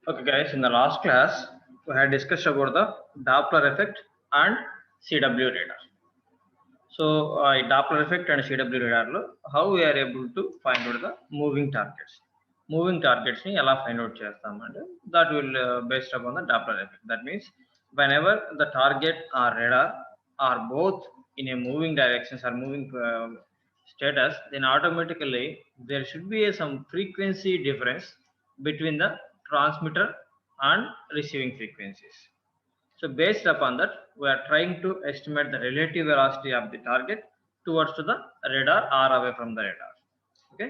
Okay, guys, in the last class, we had discussed about the Doppler effect and CW radar. So, Doppler effect and CW radar, how we are able to find out the moving targets. Moving targets ni ela find out chestamante, that will based upon the Doppler effect. That means whenever the target or radar are both in a moving directions or moving status, then automatically there should be some frequency difference between the transmitter and receiving frequencies. So based upon that, we are trying to estimate the relative velocity of the target towards to the radar or away from the radar. Okay.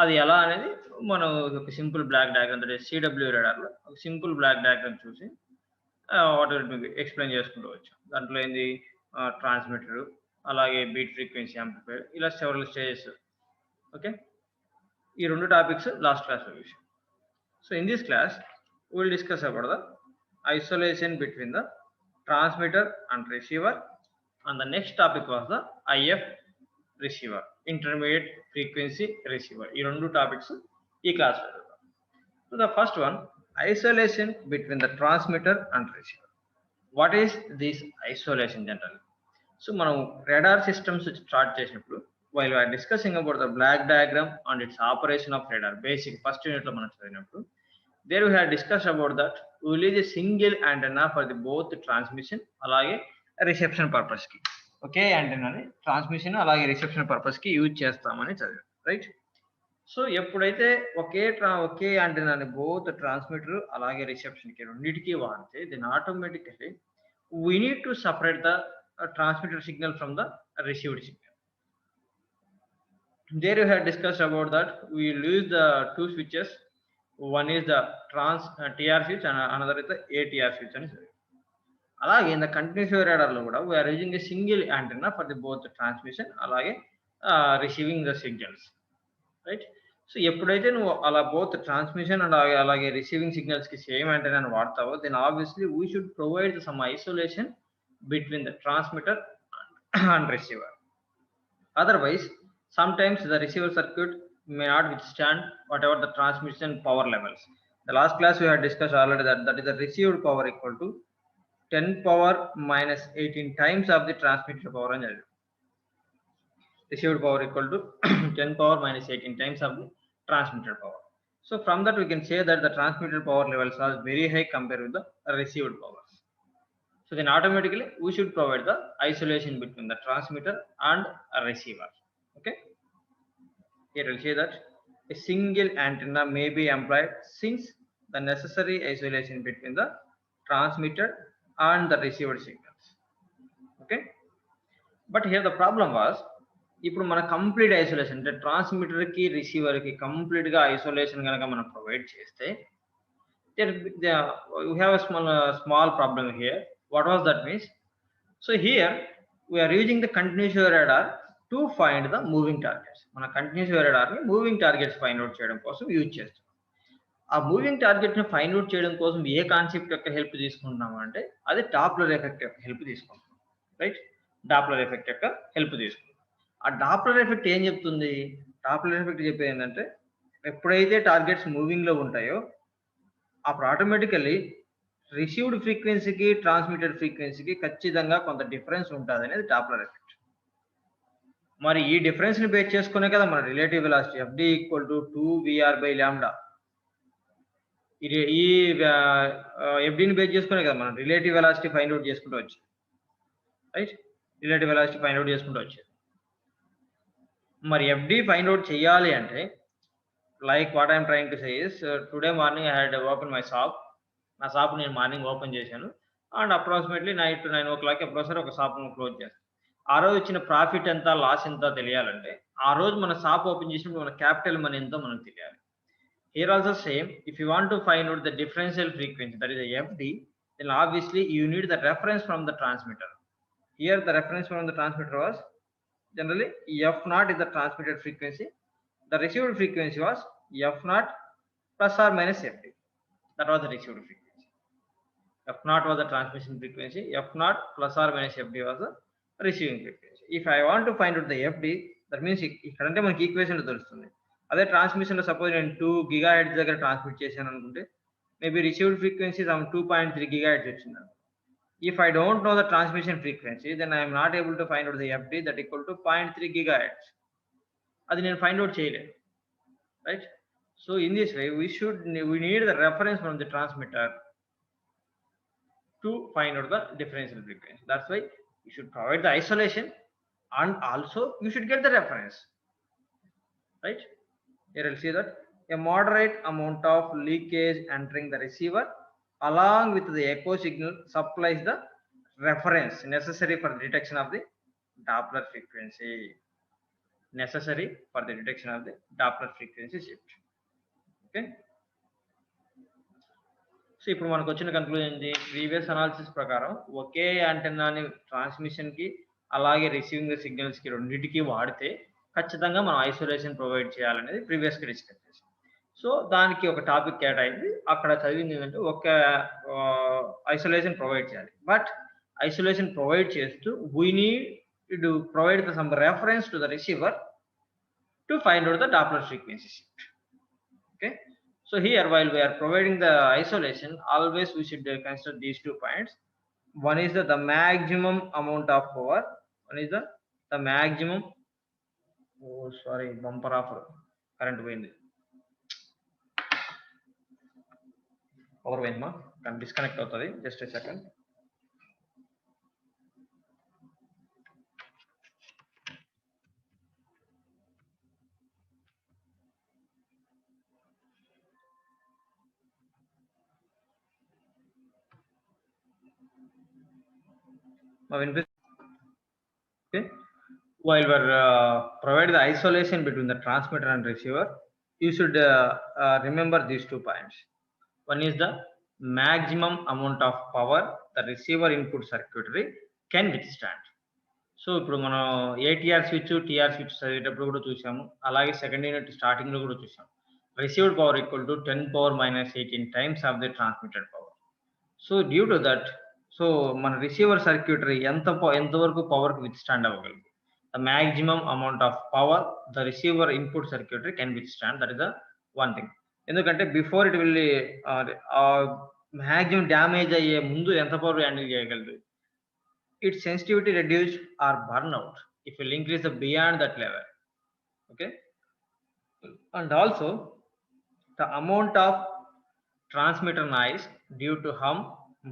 అది ఎలా అనేది మనం ఒక simple block diagram అంటే CW రాడార్లో ఒక simple block diagram చూసి what explain చేసుకుంటూ వచ్చాం. దాంట్లో ఏంది ట్రాన్స్మిటర్, అలాగే బీట్ ఫ్రీక్వెన్సీ యాంప్లిఫైర్, ఇలా సెవరల్ స్టేజెస్. ఓకే, ఈ రెండు టాపిక్స్ లాస్ట్ క్లాస్లో చూసాం. So in this class will discuss about the isolation between the transmitter and receiver, and the next topic was the IF receiver, intermediate frequency receiver. ఈ రెండు topics ఈ class లో. So the first one, isolation between the transmitter and receiver. What is this isolation generally? So మనం radar systems start చేసినప్పుడు while we are discussing about the black diagram and its operation of radar, basic first unit లో మనం చదివినప్పుడు there we have discussed about that we will use a single antenna for the both transmission అలాగే reception purpose కి. ఒకే యాంటెన్నాని transmission అలాగే reception purpose కి use చేస్తామని చదివాం, రైట్? సో ఎప్పుడైతే ఒకే యాంటెన్నాని బోత్ ట్రాన్స్మిటర్ అలాగే రిసెప్షన్ కి రెండింటికి వాడితే then automatically we need to separate the transmitter signal from the received signal. There you have discussed about that we will use the two switches. One is the TR switch and another is the ATR switch అని. అలాగే in the continuous wave radar లో కూడా we are using a single antenna for the both transmission అలాగే receiving the signals, right? So ఎప్పుడైతే నువ్వు అలా both transmission and అలాగే receiving signals కి సేమ్ antenna ని వాడతావో then obviously we should provide some isolation between the transmitter and receiver. Otherwise sometimes the receiver circuit may not withstand whatever the transmission power levels. The last class we had discussed already that is the received power equal to 10 power minus 18 times of the transmitted power. Received power equal to 10 power minus 18 times of the transmitted power. So from that we can say that the transmitted power levels are very high compared with the received powers. So then automatically we should provide the isolation between the transmitter and a receiver. Okay. Here we'll say that a single antenna may be employed since the necessary isolation between the transmitter and the received signals. Okay, but here the problem was ఇప్పుడు మన complete isolation అంటే transmitter కి receiver కి complete గా isolation కనుక మనం provide చేస్తే we have a small problem here. What was that means? So here we are using the continuous wave radar to find the moving targets. మన continuous wave radar ని moving targets find out చేయడం కోసం use చేస్తాం. ఆ moving target ని find out చేయడం కోసం ఏ concept యొక్క హెల్ప్ తీసుకుంటున్నాం అంటే అది డాప్లర్ ఎఫెక్ట్ యొక్క హెల్ప్ తీసుకుంటాం, రైట్? డాప్లర్ ఎఫెక్ట్ యొక్క హెల్ప్ తీసుకుంటాం. ఆ డాప్లర్ ఎఫెక్ట్ ఏం చెప్తుంది? డాప్లర్ ఎఫెక్ట్ చెప్పేది ఏంటంటే ఎప్పుడైతే టార్గెట్స్ మూవింగ్ లో ఉంటాయో అప్పుడు ఆటోమేటికల్లీ రిసీవ్డ్ ఫ్రీక్వెన్సీకి ట్రాన్స్మిటెడ్ ఫ్రీక్వెన్సీకి ఖచ్చితంగా కొంత డిఫరెన్స్ ఉంటుంది అనేది డాప్లర్ ఎఫెక్ట్. మరి ఈ డిఫరెన్స్ ని బేస్ చేసుకునే కదా మన relative velocity FD equal to 2VR by lambda. ఈ FDని బేస్ చేసుకునే కదా మనం రిలేటివ్ వెలాసిటీ ఫైండ్ అవుట్ చేసుకుంటూ వచ్చేది, right? Relative velocity find out చేసుకుంటూ వచ్చేది. మరి FD ఫైండ్ అవుట్ చేయాలి అంటే like what I'm trying to say is today morning I had open my shop. నా షాప్ నేను మార్నింగ్ ఓపెన్ చేశాను అండ్ అప్రాక్సిమేట్లీ నైట్ 9 o'clock ఎప్పుడోసారి ఒక షాప్ క్లోజ్ చేస్తాను. ఆ రోజు వచ్చిన ప్రాఫిట్ ఎంత లాస్ ఎంత తెలియాలంటే ఆ రోజు మన షాప్ ఓపెన్ చేసినప్పుడు మన క్యాపిటల్ మనీ ఎంతో మనకు తెలియాలి. Here also same, if you want to find out the differential frequency, that is a FD, then obviously you need the reference from the transmitter. Here the reference from the transmitter was generally F0 is the transmitted frequency. The received frequency was F0 plus or minus FD. That was the received frequency. F0 was the transmission frequency. F0 plus or minus FD was the receiving frequency. If I want to find out the FD, that means ఇక్కడంటే మనకి equation తెలుస్తుంది. అదే transmission లో suppose నేను 2 GHz దగ్గర transmit చేశాను అనుకుంటే maybe received frequency is 2.3 gigahertz వచ్చింది. If I don't know the transmission frequency, then I am not able to find out the FD that equal to 0.3 gigahertz. అది నేను find out చేయలేను, right? So in this way, we need the reference from the transmitter to find out the differential frequency. That's why you should provide the isolation and also you should get the reference, right? Here you'll see that a moderate amount of leakage entering the receiver along with the echo signal supplies the reference necessary for the detection of the Doppler frequency. Necessary for the detection of the Doppler frequency shift. Okay. So ఇప్పుడు మనకు వచ్చిన conclusion ఏంటి? Previous analysis ప్రకారం ఒకే యాంటెన్నాని transmission కి అలాగే receiving signals కి రెండింటికి వాడితే ఖచ్చితంగా మనం ఐసోలేషన్ ప్రొవైడ్ చేయాలనేది ప్రీవియస్ గా డిస్కస్ చేసాం. సో దానికి ఒక టాపిక్ కేటాయింది, అక్కడ చదివింది ఏంటంటే ఒక ఐసోలేషన్ ప్రొవైడ్ చేయాలి. బట్ ఐసోలేషన్ ప్రొవైడ్ చేస్తూ we need to provide some reference to the receiver to find out the Doppler frequency shift. Okay. So here, while we are providing the isolation, always we should consider these 2 points. One is the maximum amount of power. One is the maximum. Oh, sorry, bumper offer. Current wind. Power wind ma. Can disconnect out. Just a second. Okay. While we're provide the isolation between the transmitter and receiver, you should remember these 2 points. One is the maximum amount of power the receiver input circuitry can withstand. So ఇప్పుడు మనం ATR switch TR switch చదివేటప్పుడు కూడా చూసాము, అలాగే second unit starting లో కూడా చూసాం. Received power equal to 10⁻⁻18 times of the transmitted power. So due to that, so మన రిసీవర్ సర్క్యూటరీ ఎంతవరకు పవర్ కి విత్ స్టాండ్ అవ్వగలదు? The maximum amount of power the receiver input circuitry can withstand. That is the one thing. ఎందుకంటే before it will maximum damage అయ్యే ముందు ఎంత power handle చేయగలదు? Its sensitivity reduced or burn out if you increase the beyond that level. Okay. And also the amount of transmitter noise due to hum,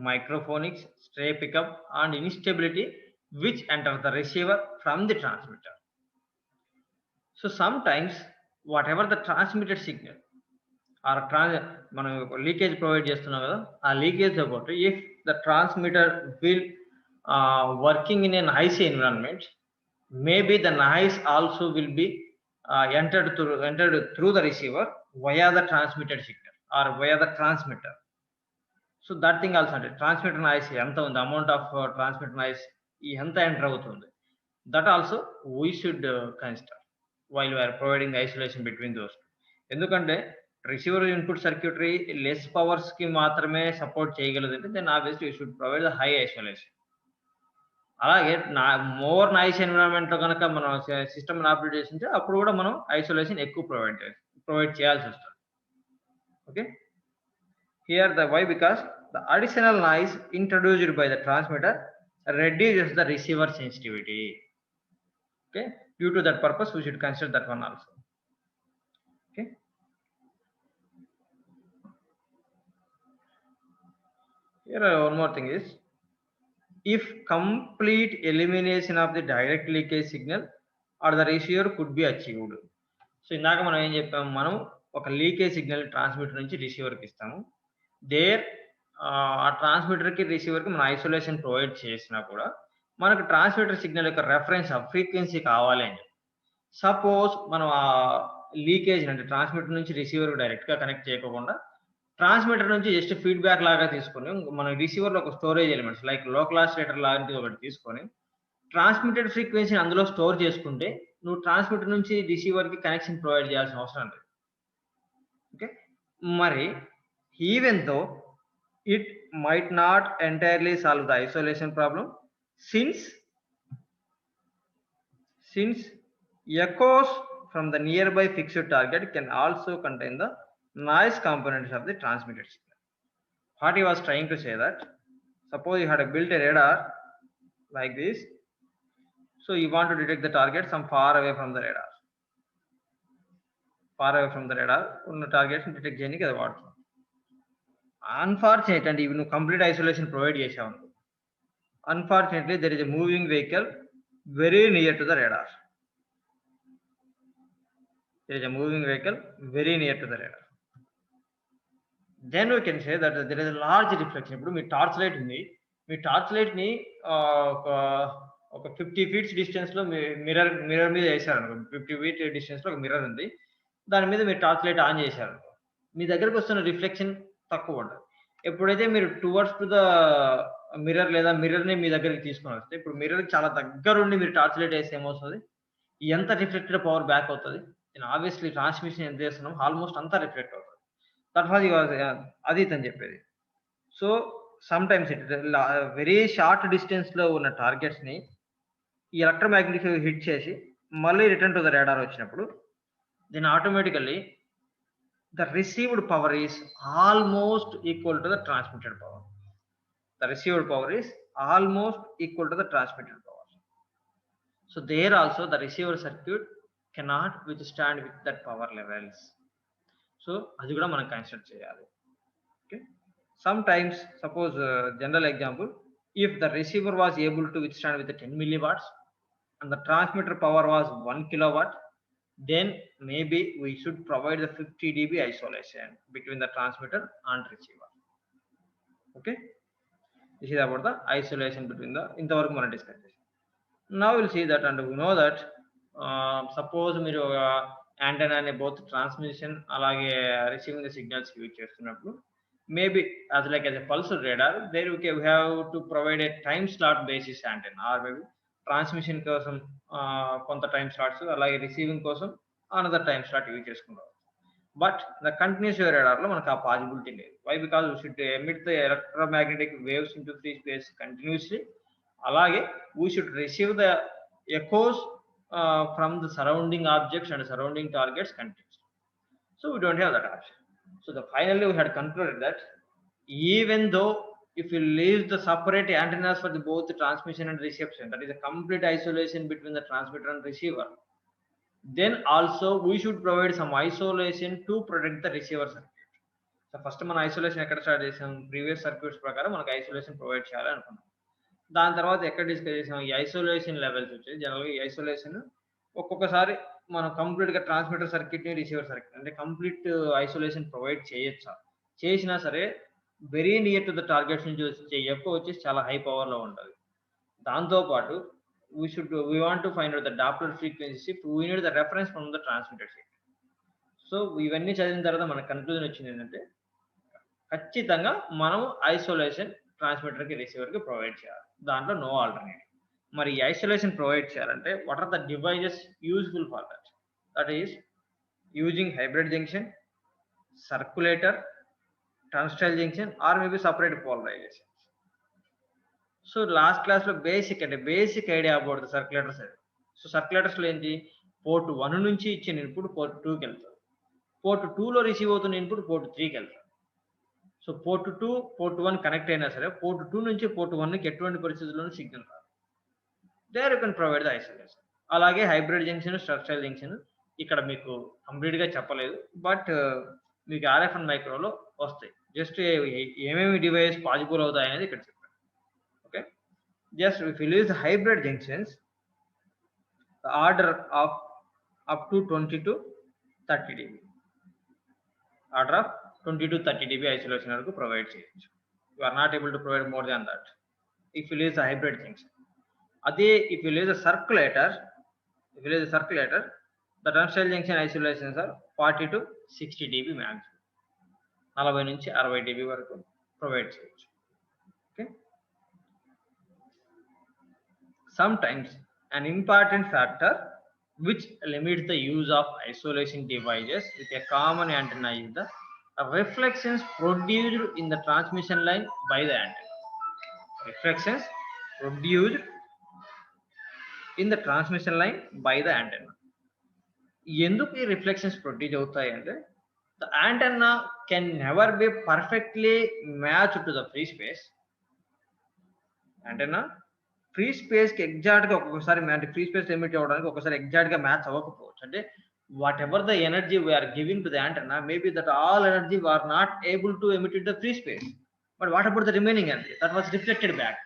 microphonics, stray pickup and instability which enters the receiver from the transmitter. So sometimes whatever the transmitted signal or మనం leakage provide చేస్తున్నాం కదా, ఆ leakage about if the transmitter will working in a noisy environment, maybe the noise also will be entered through the receiver via the transmitted signal or via the transmitter. So that thing also, transmitter noise enta undi, amount of transmitter noise enta enter avutundi, that also we should consider while we are providing the isolation between those two. Endukante receiver input circuitry less powers ki maatrame support cheyagaladu, then obviously you should provide the high isolation. అలాగే more noise environment లో కనుక మనం system operate చేస్తుంటే అప్పుడు కూడా మనం isolation ఎక్కువ provide చేయాల్సి వస్తుంది. Okay. Here the why, because the additional noise introduced by the transmitter reduces the receiver sensitivity. Okay. Due to that purpose, we should consider that one also. Okay. Here one more thing is, if complete elimination of the direct leakage signal or the receiver could be achieved. So ఇందాక మనం ఏం చెప్పాము, మనం ఒక leakage signal transmitter నుంచి రిసీవర్కి ఇస్తాము. ఆ ట్రాన్స్మిటర్కి రిసీవర్కి మనం ఐసోలేషన్ ప్రొవైడ్ చేసినా కూడా మనకు ట్రాన్స్మిటర్ సిగ్నల్ యొక్క రెఫరెన్స్ ఫ్రీక్వెన్సీ కావాలి అని. సపోజ్ మనం ఆ లీకేజ్ అంటే ట్రాన్స్మిటర్ నుంచి రిసీవర్కి డైరెక్ట్గా కనెక్ట్ చేయకుండా ట్రాన్స్మిటర్ నుంచి జస్ట్ ఫీడ్బ్యాక్ లాగా తీసుకొని మన రిసీవర్లో ఒక storage elements like local oscillator లాంటిది ఒకటి తీసుకొని ట్రాన్స్మిటెడ్ ఫ్రీక్వెన్సీని అందులో స్టోర్ చేసుకుంటే నువ్వు ట్రాన్స్మిటర్ నుంచి రిసీవర్కి కనెక్షన్ ప్రొవైడ్ చేయాల్సిన అవసరం లేదు. ఓకే. మరి even though it might not entirely solve the isolation problem, since echoes from the nearby fixed target can also contain the noise components of the transmitted signal. what he was trying to say that suppose you had built a radar like this, so you want to detect the target some far away from the radar. Far away from the radar ఉన్న targets detect చేయడానికి అది వాడుతున్నాం. Unfortunate అంటే ఇవి నువ్వు complete isolation provide చేసావు అనుకో, unfortunately there is a moving vehicle very near to the radar. There is a moving vehicle very near to the radar. Then we can say that there is a large reflection. ఇప్పుడు మీ torch light ఉంది, మీ torch light ని ఒక 50 feet distance లో mirror మీద వేసారు అనుకో, 50 feet distance లో ఒక మిర్రర్ ఉంది, దాని మీద మీరు టార్చ్ లైట్ ఆన్ చేశారు అనుకో, మీ దగ్గరకు వస్తున్న రిఫ్లెక్షన్ తక్కువ ఉంటుంది. ఎప్పుడైతే మీరు టువర్డ్స్ టు ద మిర్రర్ లేదా మిర్రర్ ని మీ దగ్గరికి తీసుకొని వస్తే, ఇప్పుడు మిర్రర్ చాలా దగ్గరుండి మీరు టార్చ్ లైట్ వేస్తే ఏమవుతుంది, ఎంత రిఫ్లెక్టెడ్ పవర్ బ్యాక్ అవుతుంది, ఆబ్వియస్లీ ట్రాన్స్మిషన్ ఎంత చేస్తున్నాం ఆల్మోస్ట్ అంతా రిఫ్లెక్ట్ అవుతుంది. తర్వాత అది తను చెప్పేది. So sometimes it very short distance లో ఉన్న టార్గెట్స్ ని ఈ ఎలక్ట్రోమాగ్నెటిక్ హిట్ చేసి మళ్ళీ రిటర్న్ టు ద రాడార్ వచ్చినప్పుడు then automatically the received power is almost equal to the transmitted power. The received power is almost equal to the transmitted power. So there also the receiver circuit cannot withstand with that power levels. So అది కూడా మనం consider చేయాలి. Okay. Sometimes suppose general example, if the receiver was able to withstand with the 10 milliwatts and the transmitter power was 1 kilowatt, then maybe we should provide the 50 dB isolation between the transmitter and receiver. Okay, this is about the isolation between the ఇంతవరకు మనం discuss చేసాం. Now we'll see that, and we know that suppose మీరు యాంటెనాని both transmission అలాగే receiving the signals use చేస్తున్నప్పుడు maybe as like as a pulse radar, there we have to provide a time slot basis antenna, or maybe transmission కోసం కొంత time slots అలాగే receiving కోసం another time slot use చేసుకుంటాం. But the continuous radar లో మనకు ఆ possibility లేదు. Why? Because we should emit the electromagnetic waves into free space continuously, అలాగే we should receive the echoes from the surrounding objects and surrounding targets continuously. So we don't have that option. So the finally we had concluded that even though if you leave the separate antennas for the both the transmission and reception, that is a complete isolation between the transmitter and receiver, then also we should provide some isolation to protect the receiver circuit. So first మన isolation ఎక్కడ start చేసాం, previous circuits ప్రకారం మనకు isolation provide చేయాలి అనుకున్నాం. దాని తర్వాత ఎక్కడ డిస్కస్ చేసాం, ఈ ఐసోలేషన్ లెవెల్స్ వచ్చి జనరల్గా ఈ ఐసోలేషన్ ఒక్కొక్కసారి మనం కంప్లీట్ గా ట్రాన్స్మిటర్ సర్క్యూట్ ని రిసీవర్ సర్క్యూట్ అంటే కంప్లీట్ ఐసోలేషన్ ప్రొవైడ్ చేయొచ్చా, చేసినా సరే very near to the targets నుంచి వచ్చే ఎక్కువ వచ్చేసి చాలా హై పవర్ లో ఉంటుంది. దాంతోపాటు we want to find out the Doppler frequency shift, we need the reference from the transmitter shift. So ఇవన్నీ చదివిన తర్వాత మన కన్క్లూజన్ వచ్చింది ఏంటంటే ఖచ్చితంగా మనం ఐసోలేషన్ ట్రాన్స్మిటర్ కి రిసీవర్ కి ప్రొవైడ్ చేయాలి, దాంట్లో నో ఆల్టర్నేటివ్. మరి ఈ ఐసోలేషన్ ప్రొవైడ్ చేయాలంటే what are the devices useful for that? That is using hybrid junction, circulator, turnstile junction, or maybe separate polarisation. So last class లో basic idea about the circulators. So circulators లో ఏంటి, port 1 నుంచి ఇచ్చిన input port 2కి వెళ్తారు, port 2 లో receive అవుతున్న input port 3కి వెళ్తారు. సో పోర్ట్ 2 పోర్ట్ 1 కనెక్ట్ అయినా సరే పోర్ట్ 2 నుంచి పోర్ట్ 1కి ఎటువంటి పరిస్థితుల్లోనూ సిగ్నల్ రాదు. There you can provide the isolation. అలాగే హైబ్రిడ్ జంక్షన్, స్ట్రక్చరల్ జంక్షన్ ఇక్కడ మీకు కంప్లీట్ గా చెప్పలేదు, బట్ మీకు RF అండ్ మైక్రోలో వస్తాయి. జస్ట్ ఏమేమి డివైస్ పాజిబుల్ అవుతాయి అనేది ఇక్కడ చెప్పాను. Okay, just if you use hybrid junctions, the order of up to 20 to 30 dB, order of 20 to 30 dB isolation వరకు ప్రొవైడ్ చేయొచ్చు. You are not able to provide more than that if you use hybrid junction. అదే if you use circulator, the turnstile junction isolations are 40 to 60 dB maximum, 40 నుంచి 60 dB వరకు provide చేయొచ్చు. Okay, sometimes an important factor which limits the use of isolation devices with a common antenna is the reflections produced in the transmission line by the antenna. Reflections produced in the transmission line by the antenna. ఎందుకు ఈ reflections produce అవుతాయి అంటే, the antenna can never be perfectly matched to the free space. Antenna free space కి exact గా ఒక్కొక్కసారి అంటే free space limit అవ్వడానికి ఒకసారి ఎగ్జాక్ట్ గా మ్యాచ్ అవ్వకపోవచ్చు. అంటే whatever the energy we're giving to the antenna, maybe that all energy are not able to emit in the free space. But what about the remaining energy that was reflected back.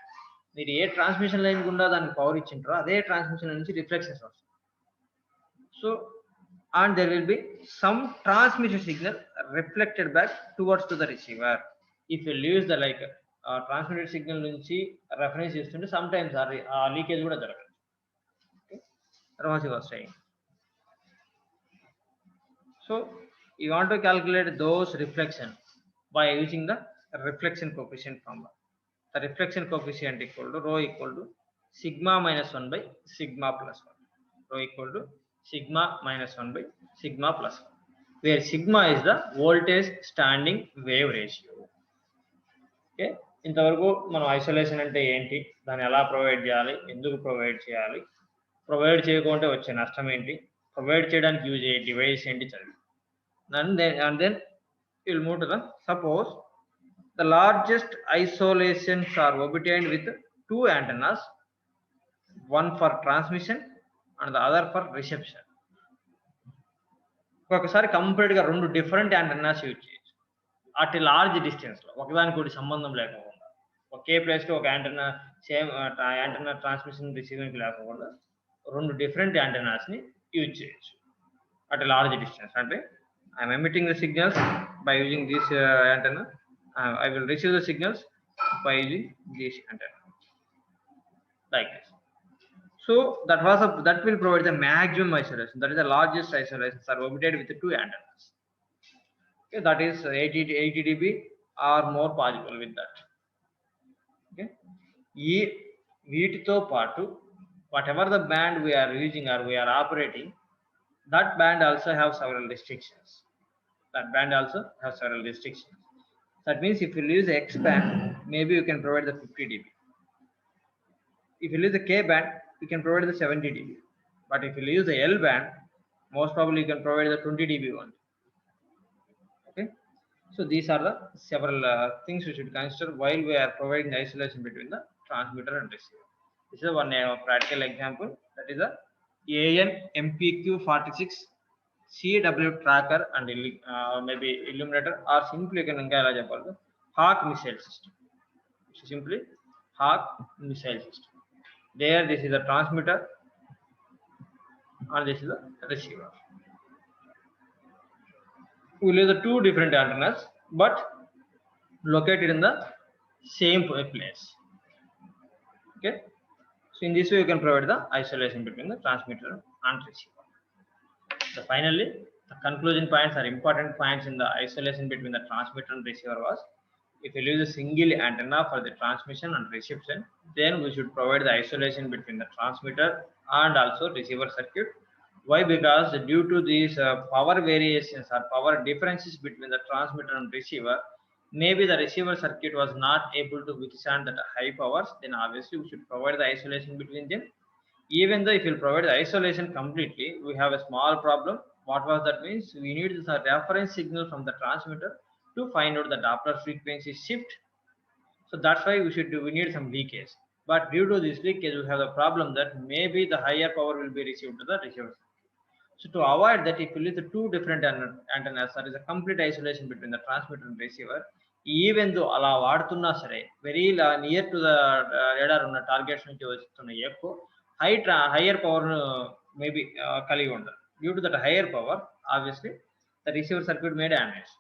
మీరు ఏ transmission line గుండా దానికి power ఇచ్చింటారో అదే transmission నుంచి reflections వస్తాయి. So and there will be some transmission signal reflected back towards to the receiver. If you lose the like transmitted signal నుంచి reference చేస్తుంటే sometimes ఆ లీకేజ్ కూడా జరగదు. Ramasi was saying. So you want to calculate those reflection by using the reflection coefficient formula. The reflection coefficient equal to rho equal to sigma minus 1 by sigma plus 1. Rho equal to sigma minus 1 by sigma plus 1, where sigma is the voltage standing wave ratio. Okay, ఇంతవరకు మనం isolation అంటే ఏంటి, దాన్ని ఎలా provide చేయాలి, ఎందుకు provide చేయాలి, provide చేయకుంటే వచ్చే నష్టం ఏంటి, ప్రొవైడ్ చేయడానికి యూజ్ అయ్యే డివైస్ ఏంటి చదివి. and then you will move to the suppose the largest isolations are obtained with two antennas, one for transmission and the other for reception. ఒకసారి కంప్లీట్ గా రెండు డిఫరెంట్ యాంటెన్నాస్ యూజ్ చేయొచ్చు at large distance లో, ఒకదానికి ఒకటి సంబంధం లేకుండా ఒకే place లో ఒక antenna same antenna transmission receiving లేకుండా రెండు డిఫరెంట్ యాంటెన్నాస్ ని యూజ్ చేయొచ్చు అట్ లార్జ్ డిస్టెన్స్. అంటే I'm emitting the signals by using this antenna, I will receive the signals by using this antenna like this. So that will provide the maximum isolation. That is the largest isolations are obtained with the two antennas. Okay, that is 80 dB or more possible with that. Okay, వీటితో పాటు whatever the band we are using or we are operating, that band also have several restrictions. That means if you use the X band, maybe you can provide the 50 dB. If you use the K band, you can provide the 70 dB. But if you use the L band, most probably you can provide the 20 dB one. Okay, so these are the several things we should consider while we are providing the isolation between the transmitter and receiver. This is one practical example, that is a AN MPQ46 CW tracker and maybe illuminator, or simply you can the Hawk missile system. Simply Hawk missile system. There, this is the transmitter and this is the receiver. We will use the two different antennas but located in the same place. Okay, so in this way you can provide the isolation between the transmitter and receiver. So finally, the conclusion points are important points in the isolation between the transmitter and receiver was, if you use a single antenna for the transmission and reception, then we should provide the isolation between the transmitter and also receiver circuit. Why? Because due to these power variations or power differences between the transmitter and receiver, maybe the receiver circuit was not able to withstand that high powers, then obviously we should provide the isolation between them. Even though if you provide the isolation completely, we have a small problem. What was that means? We need the reference signal from the transmitter to find out the Doppler frequency shift. So that's why we need some leakage. But due to this leakage, we have the problem that maybe the higher power will be received to the receiver. So to avoid that, if you use the two different antennas, there is a complete isolation between the transmitter and receiver. Even though ala vadutunna sare very near to the radar unna targets nunchi vastunna ekko higher power maybe kaligi undaru. Due to that higher power, obviously the receiver circuit may damage.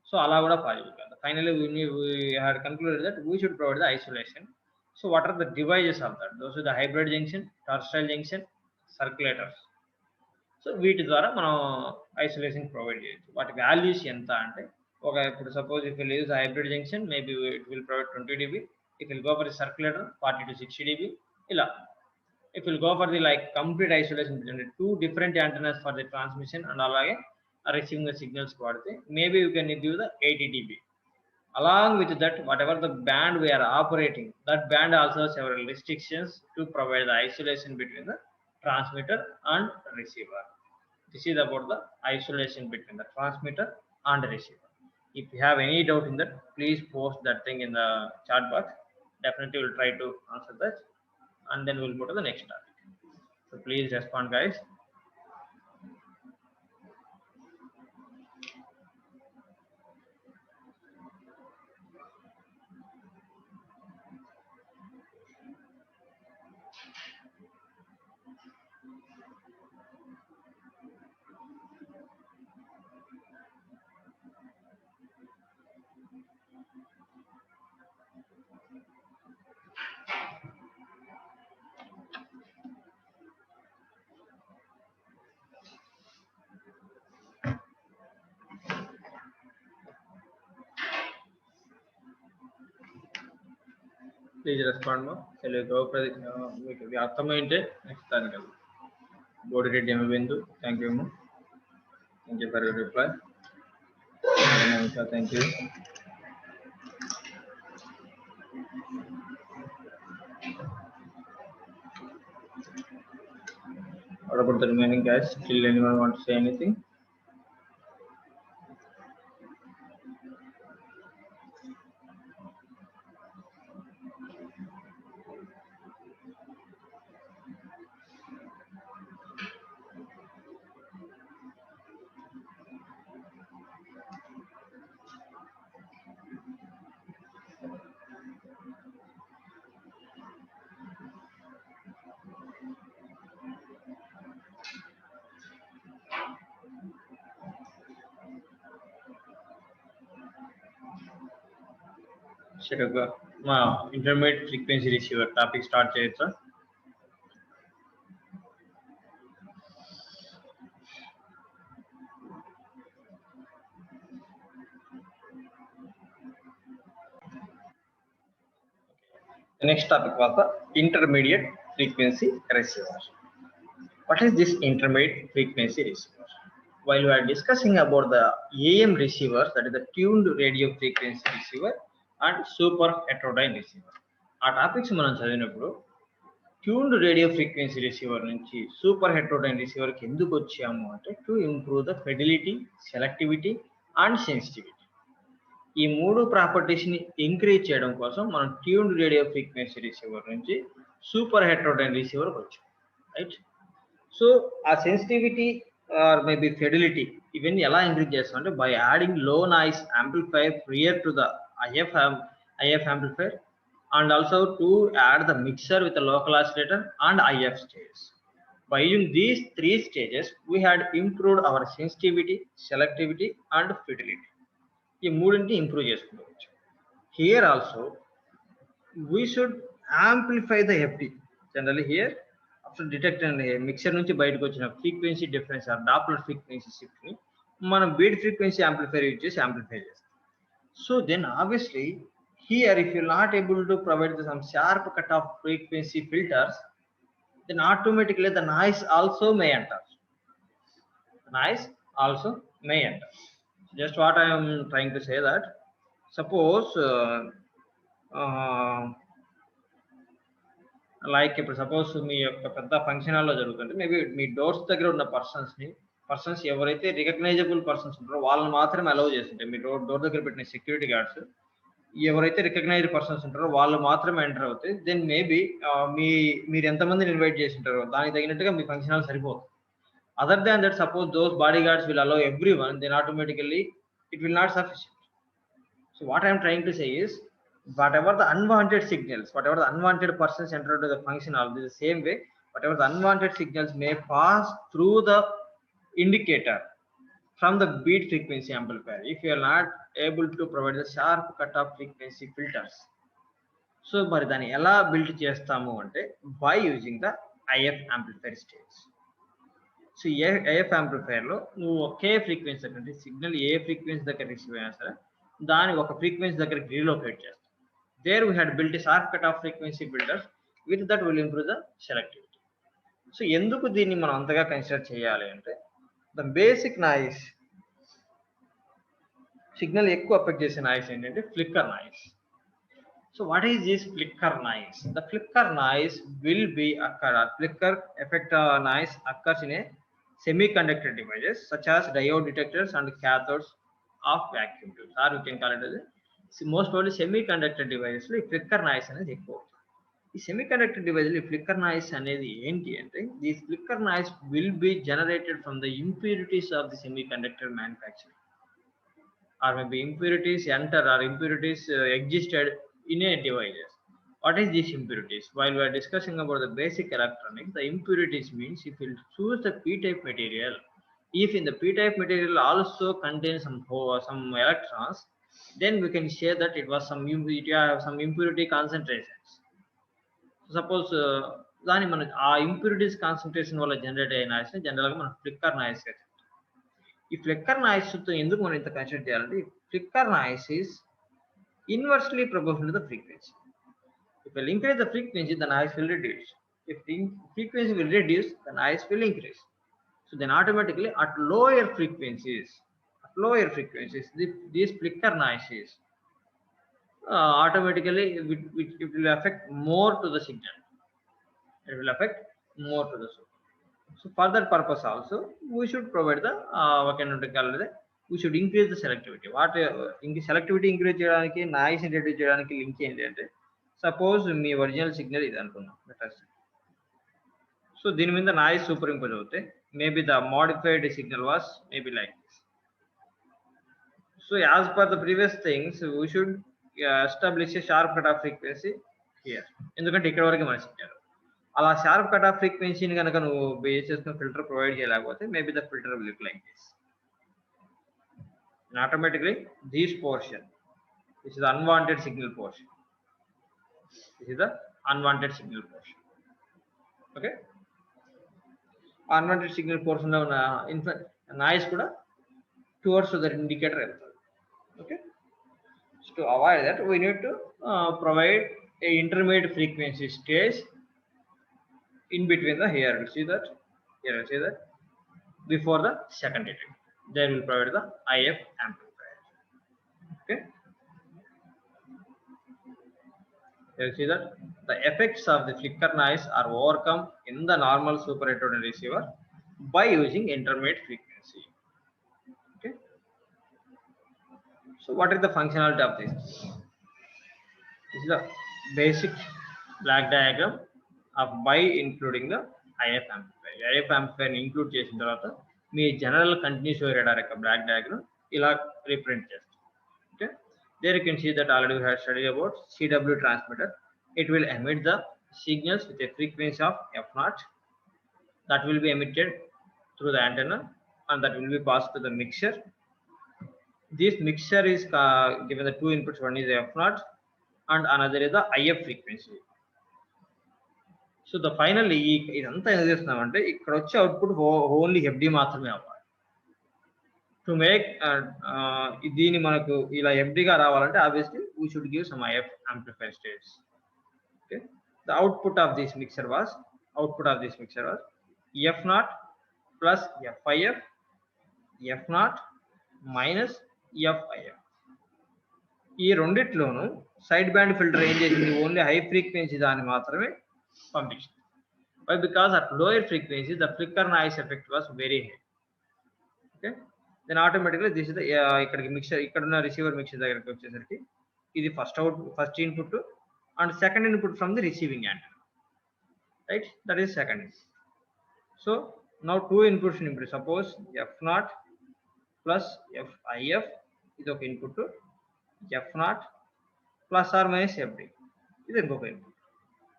So ala kuda possible. Finally, we had concluded that we should provide the isolation. So what are the devices of that? Those are the hybrid junction, tortoiseshell junction, circulators. So వీటి ద్వారా మనం isolation provide చేయొచ్చు. వాటి values ఎంత అంటే, ఇప్పుడు suppose if will use hybrid junction, maybe it will provide 20 dB. If will go for the circulator 40 to 60 dB. ఇలా if will go for the like complete isolation between two different antennas for the transmission and అలాగే receiving the signals వాడితే maybe you can give the 80 dB. Along with that, whatever the band we are operating, that band also has several restrictions to provide the isolation between the transmitter and receiver. This is about the isolation between the transmitter and the receiver. If you have any doubt in that, please post that thing in the chat box. Definitely we'll try to answer that, and then we'll go to the next topic. So please respond, guys. Please respond more. మీకు అర్థమైంటే next దానికి వెళ్దాం. Bodireddy Himabindu, thank you. Thank you for your reply. Thank you. What about the remaining guys? Still anyone want to say anything? మా intermediate frequency receiver topic start చేయొచ్చా? Next topic was the intermediate frequency receiver. What is this intermediate frequency receiver? While we are discussing about the AM receivers, that is the tuned radio frequency receiver and super heterodyne receiver, ఆ topics మనం చదివినప్పుడు tuned radio frequency receiver నుంచి super హెటరోడైన్ రిసీవర్కి ఎందుకు వచ్చాము అంటే to improve the fidelity, selectivity and sensitivity. ఈ మూడు ప్రాపర్టీస్ని increase చేయడం కోసం మనం ట్యూన్డ్ రేడియో ఫ్రీక్వెన్సీ రిసీవర్ నుంచి సూపర్ హెటరోడైన్ రిసీవర్కి వచ్చాం, రైట్? సో ఆ సెన్సిటివిటీ ఆర్ మేబీ ఫిడిలిటీ ఇవన్నీ ఎలా ఇంక్రీజ్ చేస్తాం అంటే బై యాడింగ్ లో noise amplifier prior to the IF amplifier, and also to add the mixer with a local oscillator and IF stages. By using these three stages, we had improved our sensitivity, selectivity and fidelity. ఈ మూడింటిని improve చేసుకోవచ్చు. Here also we should amplify the FT. Generally here after detecting mixer నుంచి బయటకు వచ్చిన frequency difference or Doppler frequency shift ని మనం beat frequency amplifier use చేసి amplify చేస్తాం. So then obviously here if you're not able to provide some sharp cutoff frequency filters, then automatically the noise also may enter. Just what I am trying to say that suppose like ఇప్పుడు suppose మీ యొక్క పెద్ద function హాల్లో జరుగుతుంటే maybe మీ doors దగ్గర ఉన్న persons ఎవరైతే recognisable persons ఉంటారో వాళ్ళని మాత్రమే అలౌ చేస్తుంటారు. మీ డోర్ దగ్గర పెట్టిన సెక్యూరిటీ గార్డ్స్ ఎవరైతే రికగ్నైజ్డ్ పర్సన్స్ ఉంటారో వాళ్ళు మాత్రమే ఎంటర్ అవుతాయి. దెన్ మేబీ మీరు ఎంతమందిని ఇన్వైట్ చేసి ఉంటారో దానికి తగినట్టుగా మీ ఫంక్షన్ హాల్ సరిపోతుంది. Other than that suppose those body guards will allow everyone, then automatically it will not sufficient. So what I'm trying to say is whatever the unwanted signals, whatever the unwanted persons enter into the function hall, this is the same way whatever the unwanted signals may pass through the indicator from the beat frequency amplifier if you are not able to provide the sharp cutoff frequency filters. So మరి దాన్ని ఎలా build చేస్తాము అంటే by using the IF amplifier stage. So IF amplifier లో నువ్వు ఒకే frequency అంటే signal ఏ frequency దగ్గర receive అయినా సరే దాని ఒక ఫ్రీక్వెన్సీ దగ్గర రీలొకేట్ చేస్తాం. There we had built a sharp cutoff frequency filters, with that will improve the selectivity. So ఎందుకు దీన్ని మనం అంతగా కన్సిడర్ చేయాలి అంటే ద బేసిక్ నాయిస్ సిగ్నల్ ఎక్కువ అఫెక్ట్ చేసే నాయిస్ ఏంటంటే flicker noise. So what is this flicker noise? The flicker noise will be flicker effect noise occurs in a semiconductor devices such as diode detectors and cathodes of vacuum tubes, or we can call it as most probably semiconductor devices లో flicker noise అనేది ఎక్కువ. ఈ semiconductor device లో flicker noise అనేది ఏంటి అంటే, this flicker noise will be generated from the impurities of the semiconductor manufacturing, or maybe impurities enter or impurities existed in a device. What is these impurities? While we are discussing about the basic electronics, the impurities means if you choose the p-type material, if in the p-type material also contains some electrons, then we can say that it was some impurity concentrations. Suppose దాని మన ఆ impurities concentration వల్ల generate అయిన noise జనరల్గా మనం flicker noise. ఈ flicker noise తో ఎందుకు మనం ఇంత కన్సిడర్ చేయాలంటే, flicker noise is inversely proportional to the frequency. If we'll increase the frequency, the noise will reduce. If the frequency will reduce, the noise will increase. So then automatically at lower frequencies, these flicker noises automatically it will affect more to the signal. It will affect more to the signal. So for that purpose also, we should provide the we should increase the selectivity. What selectivity increase cheyadaniki, noise reduce cheyadaniki link enti ante, suppose me original signal ఇది అనుకుందాం. So దీని మీద noise super impose అవుతే maybe the modified signal was maybe like this. So as per the previous things we should establish A sharp cut off frequency here, ఎందుకంటే ఇక్కడ వరకు మన signal. అలా షార్ప్ కట్ ఆఫ్ ఫ్రీక్వెన్సీని కనుక నువ్వు బేస్ చేసుకుని ఫిల్టర్ ప్రొవైడ్ చేయలేకపోతే maybe the filter will look like this. And automatically this portion, this is the unwanted signal portion. This is the unwanted signal portion. Okay, unwanted signal portion lo in fact noise kuda towards the indicator veltadi. Okay, so to avoid that we need to provide a intermediate frequency stage in between the here. You see that here, you see that before the secondary, there will provide the IF amplifier. Okay, you see that the effects of the flicker noise are overcome in the normal super heterodyne receiver by using intermediate frequency. Okay, so what is the functionality of this? This is the basic black diagram of by including the IF amplifier. IF amplifier include చేసిన తర్వాత మీ general continuous wave radar యొక్క block diagram ఇలా represent చేస్తాం. Okay, there you can see that already we have studied about CW transmitter. It will emit the signals with a frequency of f0 that will be emitted through the antenna, and that will be passed to the mixer. This mixer is given the two inputs, one is f0 and another is the IF frequency. So the finally ఇదంతా ఏం చేస్తున్నామంటే ఇక్కడ వచ్చే output only FD మాత్రమే అవ్వాలి. To make దీని మనకు ఇలా FD గా రావాలంటే obviously we should give some IF amplifier states. Okay, the output of this mixer was f0 plus FIF, f0 minus FIF. ఈ రెండిట్లోనూ సైడ్ బ్యాండ్ ఫిల్టర్ ఏం చేసింది, ఓన్లీ హై ఫ్రీక్వెన్సీ దాన్ని మాత్రమే పంపించింది. Why? Because at lower frequency the flicker noise effect was very high. Okay, then automatically this is the ikkadiki mixer, ikkaduna receiver mixer దగ్గరికి వచ్చేసరికి ఇది first input and second input from the receiving antenna, right? That is second input. So now two inputs in input. Suppose f0 plus FIF ఇది ఒక input, f0 plus or minus FD ఇది ఇంకొక input.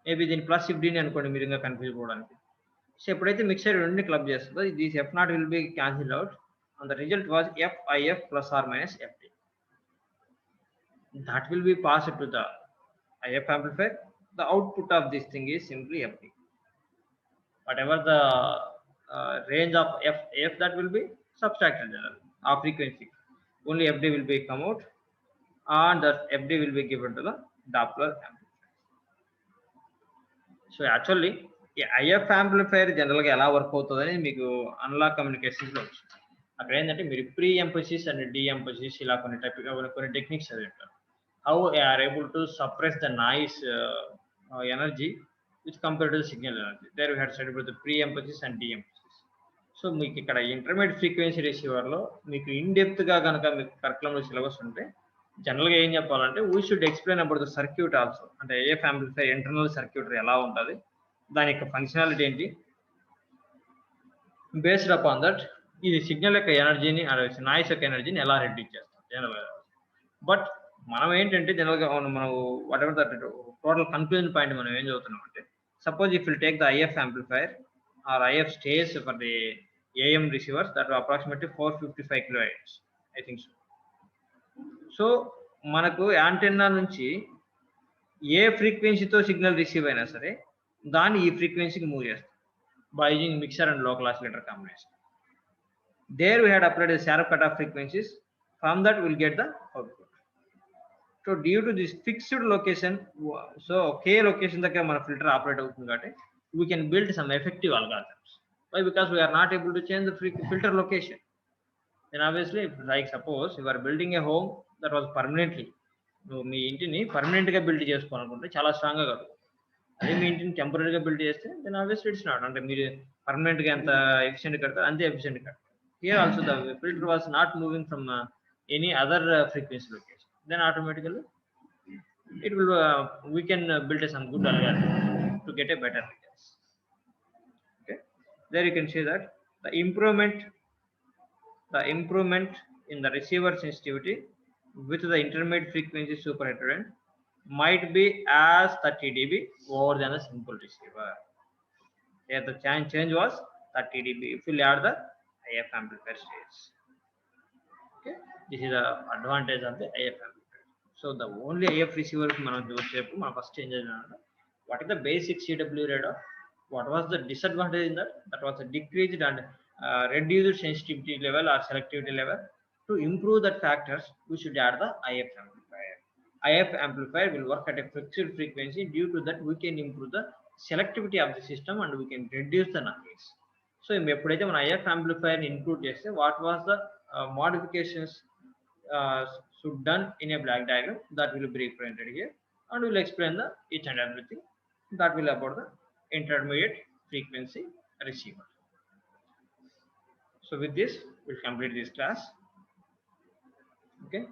Maybe దీని plus FD అనుకోండి మీరు ఇంకా confuse అవ్వడానికి. So ఎప్పుడైతే మిక్సర్ రెండుని క్లబ్ చేస్తుందో this f0 will be cancelled out and the result was FIF plus or minus FD. That will be passed to the IF amplifier. The output of this thing is simply FD. Whatever the range of F that will be subtracted of frequency, only FD will be come out and that FD will be given to the Doppler amplifier. So actually IF amplifier general గా ఎలా work అవుతుందని మీకు analogue communications లో వచ్చింది. అక్కడ ఏంటంటే మీరు pre emphasis and de emphasis ఇలా కొన్ని టెక్నిక్స్ చదివింటారు. How they are able to suppress the noise energy which compared to the signal energy. There we had studied about the pre-emphasis and de-emphasis. So మీకు ఇక్కడ intermediate frequency రిసీవర్లో మీకు in డెప్త్గా కనుక మీకు కరికులంలో syllabus ఉంటే జనరల్గా ఏం చెప్పాలంటే we should explain about the circuit also, అంటే AF యాంప్లిఫైర్ ఇంటర్నల్ సర్క్యూటరీ ఎలా ఉంటుంది, దాని యొక్క ఫంక్షనాలిటీ ఏంటి, బేస్డ్ అపాన్ దట్ ఇది సిగ్నల్ యొక్క ఎనర్జీని నాయిస్ యొక్క ఎనర్జీని ఎలా రెడ్యూస్ చేస్తాం జనరల్గా. బట్ మనం ఏంటంటే జనరల్గా మనం whatever that total conclusion point మనం ఏం చదువుతున్నాం అంటే, suppose if will take the IF amplifier or IF stage for the AM receivers that were approximately 455 kilohertz, I think so. So మనకు యాంటెన్నా నుంచి ఏ ఫ్రీక్వెన్సీతో సిగ్నల్ రిసీవ్ అయినా సరే దాన్ని ఈ ఫ్రీక్వెన్సీకి మూవ్ చేస్తాం by using mixer and local oscillator combination. There we had applied the sharp cut off frequencies, from that will get the output. So due to this fixed location, so ఒకే location దగ్గర మన filter operate అవుతుంది కాబట్టి we can build some effective algorithms. Why? Because we are not able to change the filter location. Then obviously, like suppose you are building a home that was permanently, మీ ఇంటిని permanent గా build చేసుకోవాలనుకుంటే చాలా strong గా కాదు, అదే మీ ఇంటిని temporary గా build చేస్తే దెన్ ఆబ్వియస్లీ ఇట్స్ నాట్, అంటే మీరు పర్మనెంట్ గా ఎంత ఎఫిషియెంట్ కడతారు అంతే ఎఫిషియెంట్ కడతారు. Here also the filter was not moving from any other frequency location, then automatically it will we can build some good algorithm to get a better results. Okay, there you can see that the improvement in the receiver sensitivity with the intermediate frequency superheterodyne might be as 30 dB more than a simple receiver. Here the change was 30 dB if you add the IF amplifier stage. Okay, this is the advantage of the IF amplifier. So the only IF receiver మనం చూసేపు మన first change అయినా what is the basic CW radar, what was the disadvantage in that was a decreased and reduced sensitivity level or selectivity level. To improve that factors we should add the IF amplifier. IF amplifier will work at a fixed frequency, due to that we can improve the selectivity of the system and we can reduce the noise. So ఎప్పుడైతే మన IF amplifier ని include చేస్తే what was the modifications should done in a black diagram, that will be represented here, and we will explain the each and everything that will about the intermediate frequency receiver. So with this we'll complete this class. Okay.